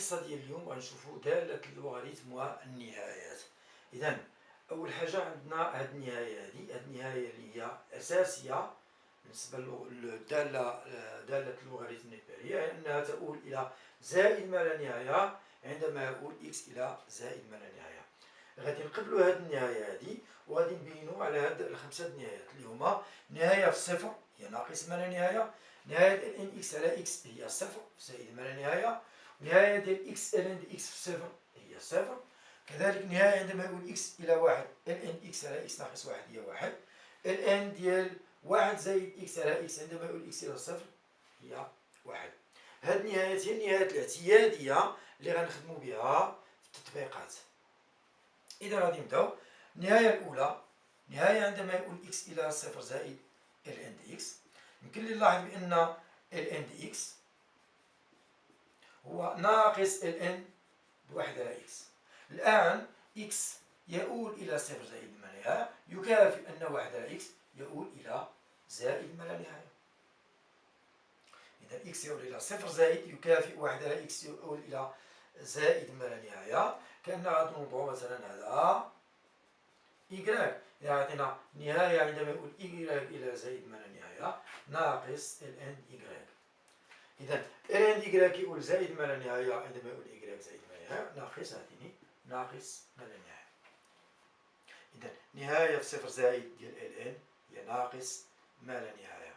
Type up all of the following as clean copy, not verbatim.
الحصة ديال اليوم غنشوفو دالة اللوغاريتم والنهايات. إذا أول حاجة عندنا هاد النهاية هاد النهاية اللي هي أساسية بالنسبة دالة اللوغاريتم النبرية، أنها تؤول إلى زائد ما لا نهاية عندما يؤول إكس إلى زائد ما لا نهاية. غادي نقبلو هاد النهاية هادي وغادي نبينو على هاد الخمسة النهايات اللي هما نهاية في الصفر هي ناقص ما لا نهاية، نهاية ان اكس على اكس هي صفر زائد ما لا نهاية، نهاية ديال اكس ال ان دي اكس في صفر هي صفر، كذلك نهاية عندما يقول اكس إلى واحد ال ان اكس على اكس ناقص واحد هي واحد، ال ان ديال واحد زائد اكس على اكس عندما يقول اكس إلى صفر هي واحد. هاد النهايات هي النهايات الاعتيادية اللي غنخدمو بها في التطبيقات. إذا غادي نبداو. النهاية الأولى نهاية عندما يقول إكس إلى صفر زائد ال إن دي إكس. يمكن لي نلاحظ بأن ال إن دي إكس هو ناقص ال إن بواحد على إكس. الآن إكس يؤول إلى صفر زائد ما لا نهاية يكافئ أن واحد على إكس يؤول إلى زائد ما لا نهاية. إذا إكس يؤول إلى صفر زائد يكافئ واحد على إكس يؤول إلى زائد ما لا نهاية. كأننا غادي نوضعو مثلا هذا إيكغيك، يعطينا نهاية عندما يقول إيكغيك إلى زائد ما لا نهاية ناقص ال إن إيكغيك. إذا ال إن إيكغيك يقول زائد ما لا نهاية عندما يقول إيكغيك زائد ما لا نهاية ناقص هاتيني ناقص ما لا نهاية. إذا نهاية في صفر زائد ديال ال إن هي ناقص ما لا نهاية.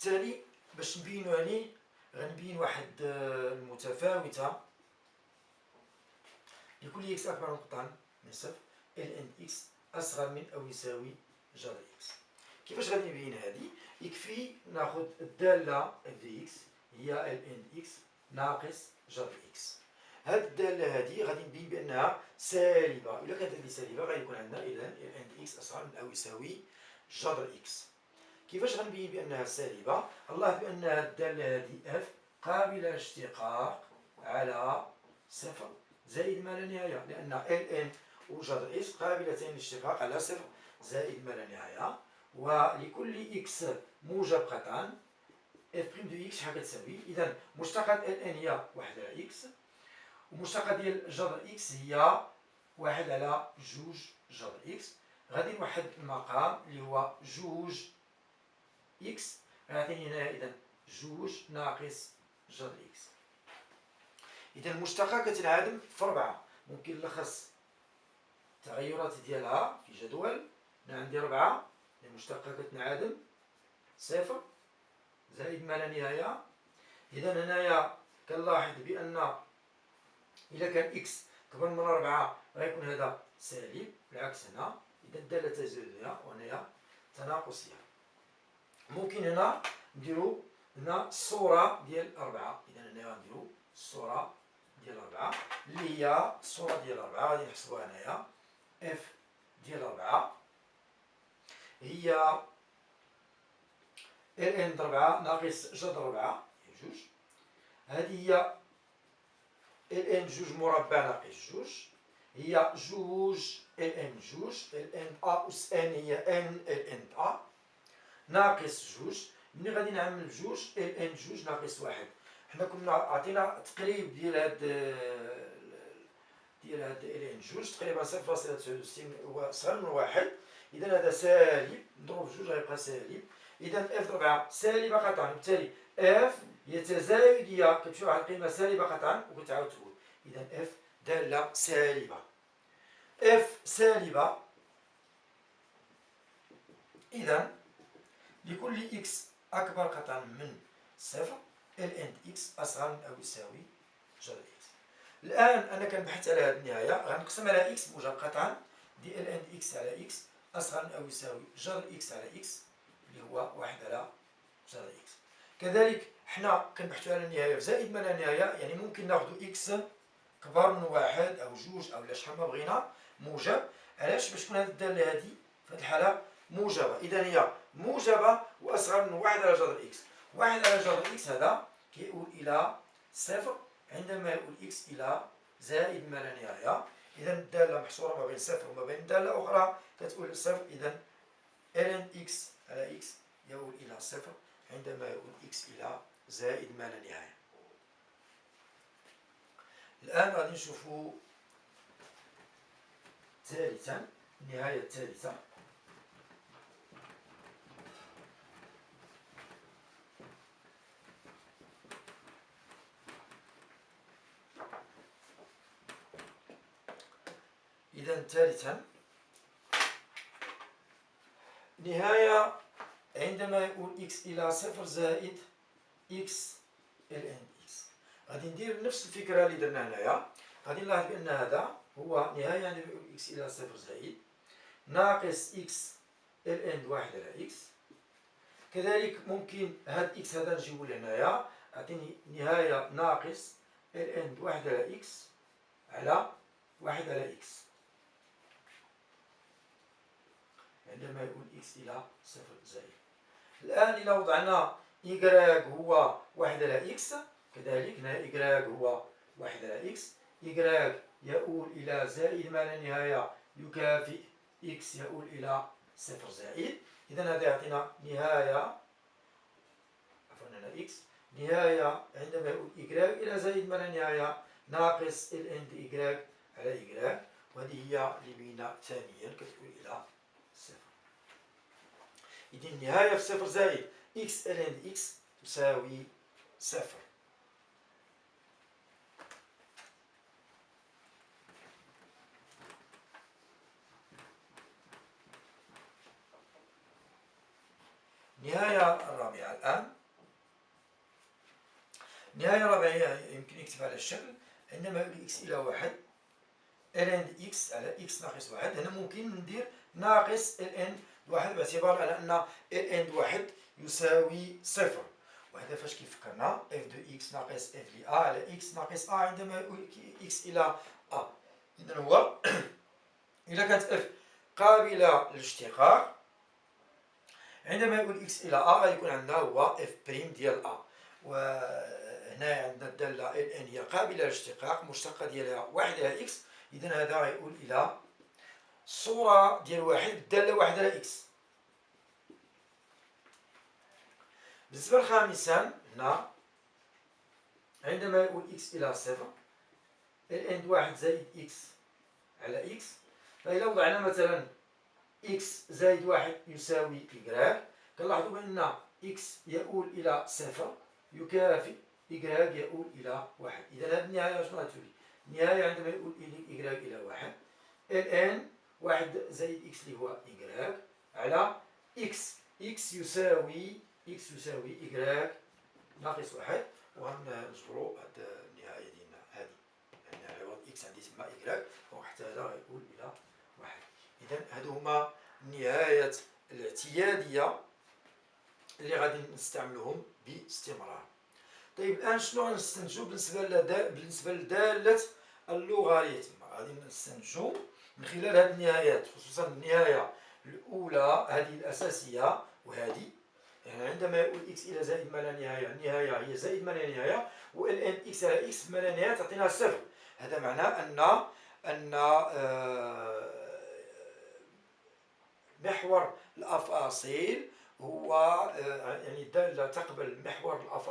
بالتالي باش نبينو هاني غنبين واحد المتفاوتة لكل إكس أكبر نقطة من صفر ال إن إكس أصغر من أو يساوي جذر إكس. كيفاش غادي نبين هادي؟ يكفي ناخد الدالة اف دي إكس هي ال إن إكس ناقص جذر إكس. هاد الدالة هادي غادي نبين بأنها سالبة، إلا كانت هادي سالبة غادي يكون عندنا إذا ال إن إكس أصغر من أو يساوي جذر إكس. كيفاش غنبين بأنها سالبة؟ الله بأن الدالة هادي اف قابلة للاشتقاق على صفر زائد ما لا نهاية، لأن ال إن وجذر إكس قابلتين للاشتقاق على صفر زائد ما لا نهاية، ولكل إكس موجب قطعا اف بريم دو إكس شحال كتساوي؟ إذا مشتقة ال إن هي واحد على إكس، ومشتقة ديال جذر إكس هي واحد على جوج جذر إكس. غادي نوحد المقام اللي هو جوج إكس غيعطيني هنا إذا جوج ناقص جذر إكس. إذا المشتقة كتنعدم في 4. ممكن نلخص التغيرات ديالها في جدول. هنا عندي 4 المشتقة كتنعدم صفر زائد ما لا نهاية. إذا هنايا كنلاحظ بأن إذا كان إكس كبر من 4 غيكون هذا سالب، بالعكس هنا إذا الدالة تزايدية وهنايا تناقصية. ممكن هنا نديرو هنا الصورة ديال 4. إذا هنايا غنديرو الصورة ديال 4 اللي هي الصورة ديال 4 غادي نحسبوها هنايا اف ديال 4 هي ال ان ضرب 4 ناقص جذر 4 هي جوج. هذه هي ال ان جوج مربع ناقص جوج هي جوج ال ان جوج ال ان ا أس ان هي ان ال ان ا ناقص جوج. ملي غادي نعمل بجوج ال ان جوج ناقص واحد. حنا كنا عطينا تقريب ديال هاد ال ان جوج تقريبا 0.69 هو صغر من واحد. إذا هذا سالب نضرب في جوج غيبقى سالب. إذا اف 4 سالبة قطعا، وبالتالي اف هي تزايدية كتمشي واحد القيمة سالبة قطعا وكتعاود تقول. إذا اف دالة سالبة. اف سالبة إذا لكل إكس أكبر قطعا من صفر ال إن إكس أصغر من أو يساوي جذر إكس. الآن أنا كنبحث على هذه النهاية غنقسم على إكس موجب قطعا دي ال إن إكس على إكس أصغر من أو يساوي جذر إكس على إكس اللي هو واحد على جذر إكس. كذلك حنا كنبحثوا على النهاية في زائد ما لا نهاية، يعني ممكن ناخذ إكس كبر من واحد أو جوج أو شحال ما بغينا موجب. علاش؟ باش تكون هذه الدالة هذه في هذه الحالة موجبة. إذا هي موجبة وأصغر من واحد على جذر إكس. واحد على جذر إكس هذا كيؤول إلى صفر عندما يؤول إكس إلى زائد ما لا نهاية. إذا الدالة محصورة ما بين صفر وما بين دالة أخرى كتؤول صفر. إذا ln x على x يؤول إلى صفر عندما يؤول x إلى زائد ما لا نهاية. الآن غادي نشوفوا ثالثا النهاية الثالثة. إذا ثالثا نهاية عندما يؤول x إلى صفر زائد x ln x. غادي ندير نفس الفكرة اللي درنا هنايا. غادي نلاحظ بأن هذا هو نهاية عندما يؤول x إلى صفر زائد ناقص x ln واحد على x. كذلك ممكن هاد x هذا نجيبو لهنايا، أعطيني نهاية ناقص ln واحد على x على واحد على x عندما يؤول x إلى صفر زائد. الآن إذا وضعنا y هو واحد على x، كذلك هنا y هو واحد على x، y يؤول إلى زائد ما لا نهاية يكافئ x يؤول إلى صفر زائد. إذا هذا يعطينا نهاية، عفوا هنا x، نهاية عندما يؤول y إلى زائد ما لا نهاية ناقص ln y على y، وهذه هي اللي بينا ثانيا كتؤول إلى صفر. إذا النهاية في صفر زائد x ln x تساوي صفر. النهاية الرابعة الآن. النهاية الرابعة يمكن نكتب على الشكل عندما يؤول x إلى واحد ln x على x ناقص واحد. هنا ممكن ندير ناقص ln واحد باعتبار على أن ln واحد يساوي صفر، وهذا فاش كيفكرنا f دو x ناقص f ل a على x ناقص a عندما يؤول x إلى a. إذا هو إذا كانت f قابلة للاشتقاق عندما يؤول x إلى a غيكون عندنا هو f بريم ديال a، وهنا عندنا الدالة ln هي قابلة للاشتقاق، مشتقة ديالها واحد على x. إذا هذا غيؤول إلى الصورة ديال واحد بالدالة واحد على x. بالنسبة لخامسا هنا عندما يؤول x إلى صفر ln واحد زائد x على x، فإذا وضعنا مثلا x زائد واحد يساوي y، كنلاحظوا بأن x يؤول إلى صفر يكافئ y يؤول إلى واحد. إذا هذه النهاية شنو غتولي؟ النهاية عندما يؤول y إلى واحد ln واحد زائد x اللي هو y على x يساوي y ناقص واحد. وغنجبرو هاد النهاية ديالنا هادي، يعني عوض x عندي تما y، وحتى هذا غيكون إلى واحد. إذا هادو هما النهايات الاعتيادية اللي غادي نستعملوهم باستمرار. طيب الآن شنو غنستنتجو بالنسبة لدالة اللوغاريتم؟ غادي نستنتجو من خلال هاد النهايات، خصوصا النهاية الأولى هذه الأساسية وهذه، يعني عندما يؤول x إلى زائد ما لا نهاية، النهاية هي زائد ما لا نهاية، و ln x على x ما لا نهاية تعطينا صفر. هذا معناه أن محور الأفاصيل هو يعني الدالة تقبل محور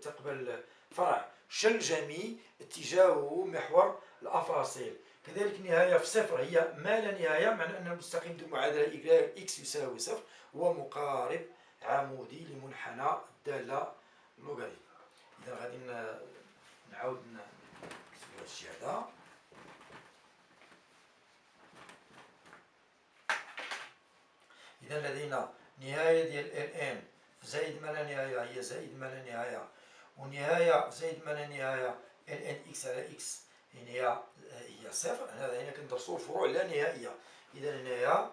تقبل فرع شلجمي اتجاهه محور الأفاصيل. كذلك النهاية في صفر هي ما لا نهاية، معنى أن المستقيم ذو معادلة x يساوي صفر هو مقارب عمودي لمنحنى الدالة اللوغاريتم. إذا غادي نعاود نكتبو هادشي هذا. إذا لدينا نهاية ديال ln زائد ما لا نهاية هي زائد ما لا نهاية، ونهاية زائد ما لا نهاية ln x على x هي صفر. هنا كندرسو الفروع لا نهائية. إذا هنايا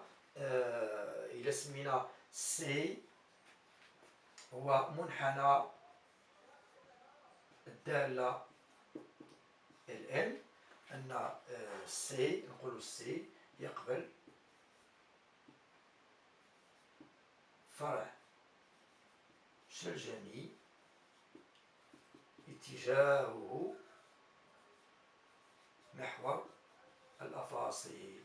إلا سمينا c هو منحنى الدالة ln، أن c نقولو c يقبل فرع شلجمي اتجاهه محور الأفاصيل.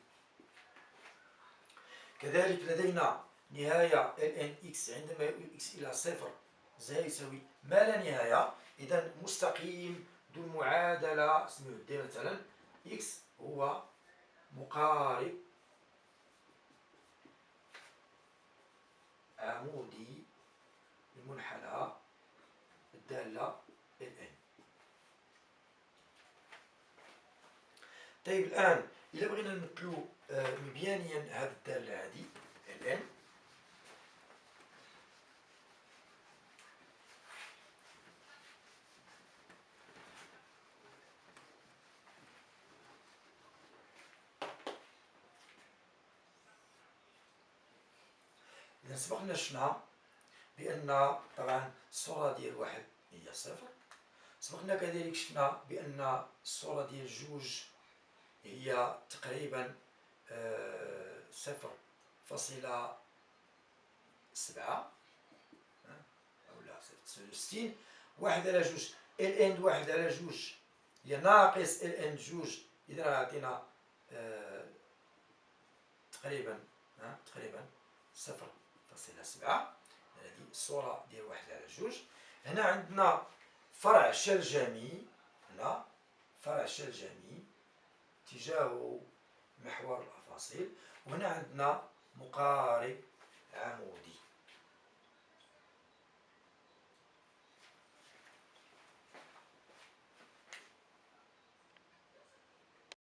كذلك لدينا نهاية ln عندما يؤول x إلى صفر يساوي ما لا نهاية. إذا مستقيم ذو المعادلة اسمه د مثلا x هو مقارب عمودي المنحنى الدالة ln. طيب الآن إذا بغينا نمثلو مبيانيا هذه الدالة هذه ln، إذا سبقنا شفنا بأن طبعا الصورة ديال واحد هي صفر، سبقنا كذلك شفنا بأن الصورة ديال جوج هي تقريبا 0.7 أو لا 69. واحد على جوج ln واحد على جوج هي ناقص ln جوج، إذا غيعطينا تقريبا 0.7. هذه الصورة ديال واحد على جوج. هنا عندنا فرع شلجمي، هنا فرع شلجمي اتجاهه محور الأفاصيل، وهنا عندنا مقارب عمودي.